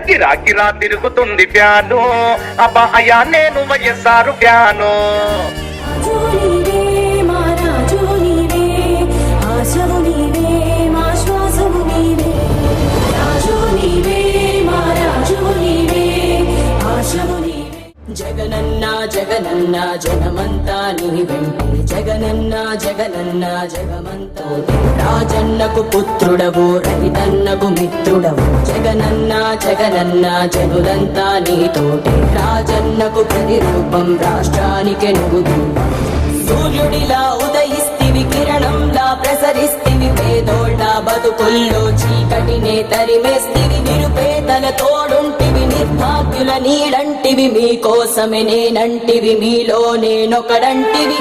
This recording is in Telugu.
గిరా గిరా తిరుగుతుంది ప్యాను అబ్బా అయ్యా నేను వైఎస్ఆర్ ప్యాను జగనన్న జగనన్న జగమంతా నీ వెంటే జగనన్న జగనన్న జగమంతా రాజన్నకు పుత్రుడవు రైతన్నకు మిత్రుడవు జగనన్న జగనన్న జనులంతా నీతోటే రాజన్నకు ప్రతిరూపం రాష్ట్రానికి నువ్వు సూర్యుడిలా ఉదయిస్తివి కిరణంలా ప్రసరిస్తివి పేదోళ్ళ బతుకుల్లో చీకటినే తరిమేస్తివి నిరుపేదల తోడుంటివి నిర్భాగ్యుల నీడంటివి మీకోసమే నేనంటివి మీలో నేనొకడంటివి